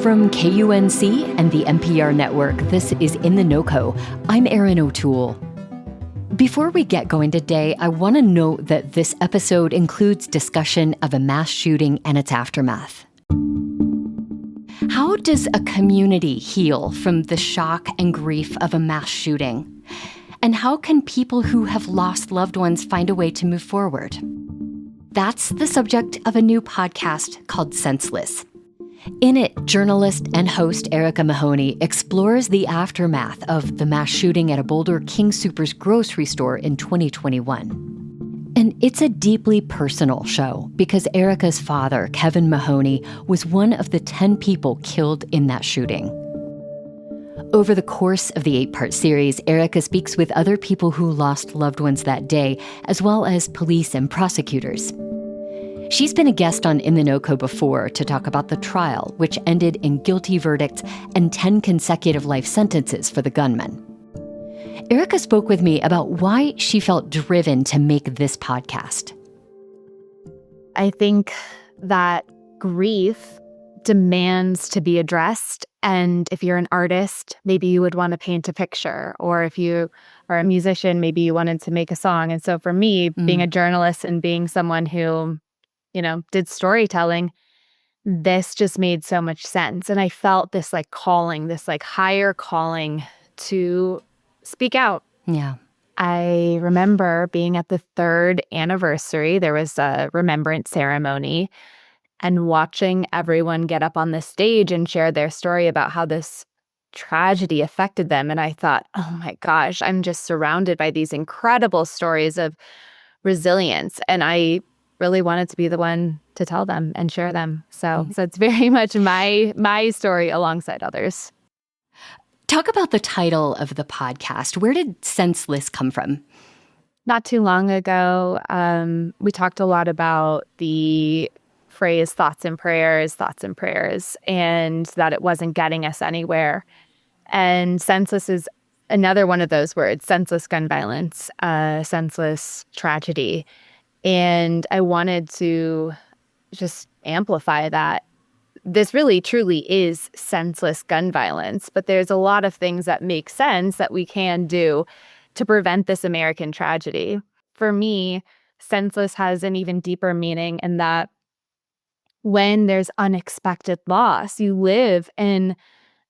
From KUNC and the NPR network, this is In The NoCo. I'm Erin O'Toole. Before we get going today, I want to note that this episode includes discussion of a mass shooting and its aftermath. How does a community heal from the shock and grief of a mass shooting? And how can people who have lost loved ones find a way to move forward? That's the subject of a new podcast called Senseless. In it, journalist and host Erika explores the aftermath of the mass shooting at a Boulder King Soopers grocery store in 2021. And it's a deeply personal show because Erika's father, Kevin Mahoney, was one of the 10 people killed in that shooting. Over the course of the 8-part series, Erika speaks with other people who lost loved ones that day, as well as police and prosecutors. She's been a guest on In The NoCo before to talk about the trial, which ended in guilty verdicts and 10 consecutive life sentences for the gunman. Erika spoke with me about why she felt driven to make this podcast. I think that grief demands to be addressed. And if you're an artist, maybe you would want to paint a picture. Or if you are a musician, maybe you wanted to make a song. And so for me, being a journalist and being someone who, did storytelling, this just made so much sense. And I felt this calling, this higher calling to speak out. Yeah. I remember being at the 3rd anniversary. There was a remembrance ceremony. And watching everyone get up on the stage and share their story about how this tragedy affected them. And I thought, oh my gosh, I'm just surrounded by these incredible stories of resilience. And I really wanted to be the one to tell them and share them. So it's very much my story alongside others. Talk about the title of the podcast. Where did Senseless come from? Not too long ago, we talked a lot about the phrase thoughts and prayers, and that it wasn't getting us anywhere. And senseless is another one of those words, senseless gun violence, senseless tragedy. And I wanted to just amplify that. This really, truly is senseless gun violence, but there's a lot of things that make sense that we can do to prevent this American tragedy. For me, senseless has an even deeper meaning in that when there's unexpected loss, you live in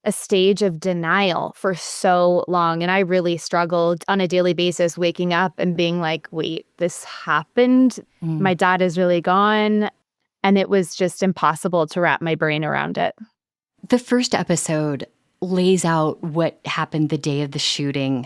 a stage of denial for so long. And I really struggled on a daily basis, waking up and being like, wait, this happened? My dad is really gone. And it was just impossible to wrap my brain around it. The first episode lays out what happened the day of the shooting.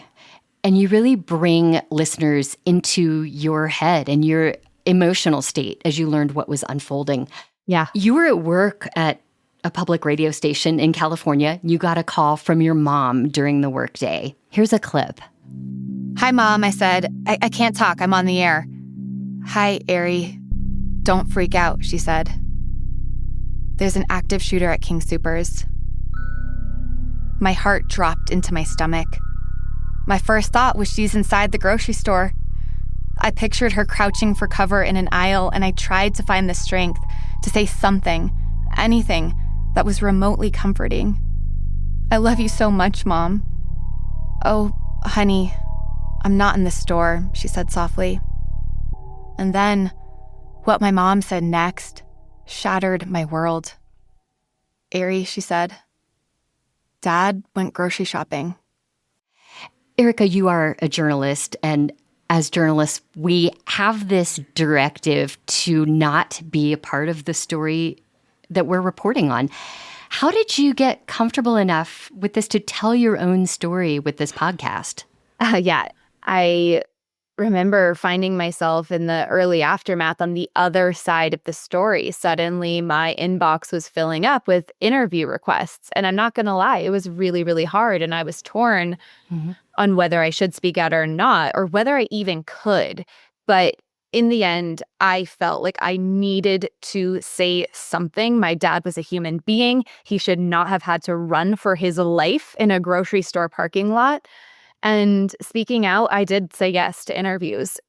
And you really bring listeners into your head and your emotional state as you learned what was unfolding. Yeah. You were at work at a public radio station in California. You got a call from your mom during the workday. Here's a clip. Hi, Mom, I said. I can't talk. I'm on the air. Hi, Ari. Don't freak out, she said. There's an active shooter at King Soopers. My heart dropped into my stomach. My first thought was she's inside the grocery store. I pictured her crouching for cover in an aisle, and I tried to find the strength to say something, anything, that was remotely comforting. I love you so much, Mom. Oh, honey, I'm not in the store, she said softly. And then, what my mom said next shattered my world. Ari, she said, Dad went grocery shopping. Erika, you are a journalist, and as journalists, we have this directive to not be a part of the story that we're reporting on. How did you get comfortable enough with this to tell your own story with this podcast? I remember finding myself in the early aftermath on the other side of the story. Suddenly, my inbox was filling up with interview requests. And I'm not going to lie, it was really, really hard. And I was torn on whether I should speak out or not, or whether I even could. But in the end, I felt like I needed to say something. My dad was a human being. He should not have had to run for his life in a grocery store parking lot. And speaking out, I did say yes to interviews.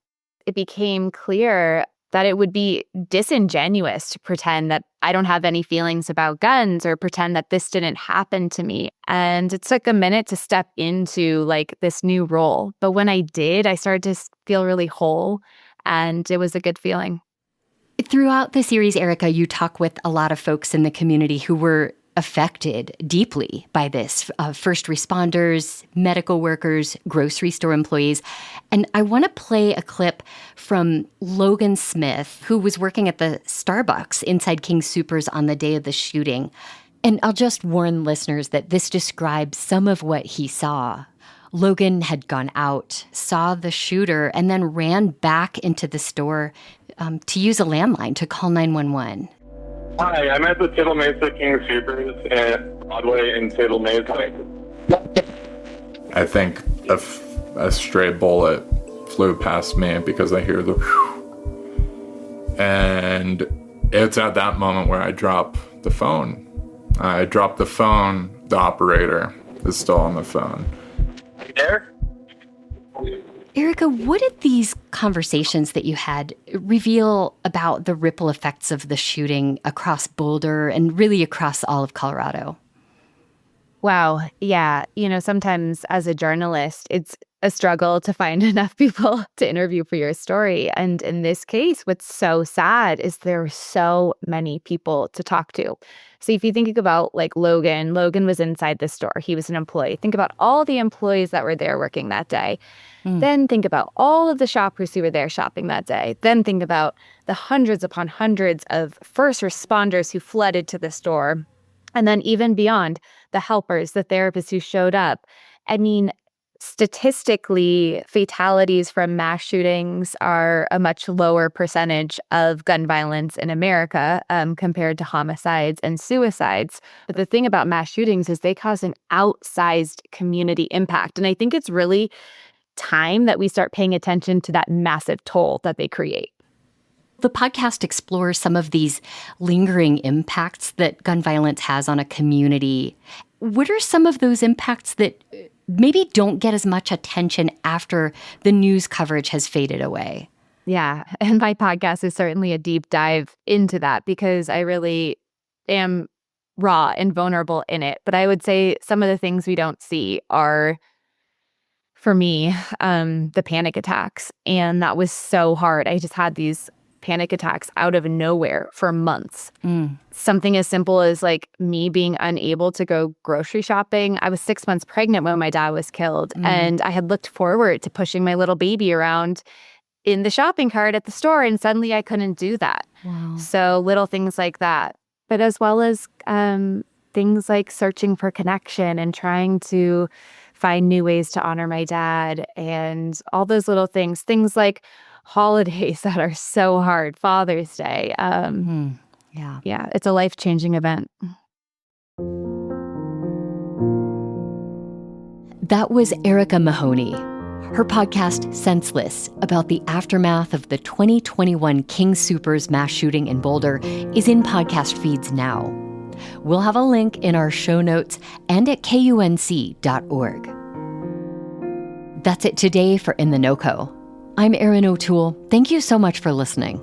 It became clear that it would be disingenuous to pretend that I don't have any feelings about guns or pretend that this didn't happen to me. And it took a minute to step into like this new role. But when I did, I started to feel really whole, and it was a good feeling. Throughout the series, Erika, you talk with a lot of folks in the community who were affected deeply by this, first responders, medical workers, grocery store employees. And I want to play a clip from Logan Smith, who was working at the Starbucks inside King Soopers on the day of the shooting. And I'll just warn listeners that this describes some of what he saw. Logan had gone out, saw the shooter, and then ran back into the store to use a landline to call 911. Hi, I'm at the Table Mesa King Soopers at Broadway in Table Mesa. I think a stray bullet flew past me because I hear the whew. And it's at that moment where I drop the phone. I drop the phone, the operator is still on the phone. Are you there? Erika, what did these conversations that you had reveal about the ripple effects of the shooting across Boulder and really across all of Colorado? Wow. Yeah. Sometimes as a journalist, it's a struggle to find enough people to interview for your story. And in this case, what's so sad is there are so many people to talk to. So if you think about like Logan was inside the store. He was an employee. Think about all the employees that were there working that day. Then think about all of the shoppers who were there shopping that day. Then think about the hundreds upon hundreds of first responders who flooded to the store. And then even beyond, the helpers, the therapists who showed up. I mean, statistically, fatalities from mass shootings are a much lower percentage of gun violence in America compared to homicides and suicides. But the thing about mass shootings is they cause an outsized community impact. And I think it's really time that we start paying attention to that massive toll that they create. The podcast explores some of these lingering impacts that gun violence has on a community. What are some of those impacts that maybe don't get as much attention after the news coverage has faded away? Yeah, and my podcast is certainly a deep dive into that because I really am raw and vulnerable in it. But I would say some of the things we don't see are, for me, the panic attacks. And that was so hard. I just had these panic attacks out of nowhere for months. Something as simple as like me being unable to go grocery shopping. I was 6 months pregnant when my dad was killed. And I had looked forward to pushing my little baby around in the shopping cart at the store. And suddenly I couldn't do that. Wow. So little things like that. But as well as things like searching for connection and trying to find new ways to honor my dad and all those little things like holidays that are so hard, Father's Day. Yeah, it's a life-changing event. That was Erika Mahoney. Her podcast, Senseless, about the aftermath of the 2021 King Soopers mass shooting in Boulder, is in podcast feeds now. We'll have a link in our show notes and at KUNC.org. That's it today for In The NoCo. I'm Erin O'Toole. Thank you so much for listening.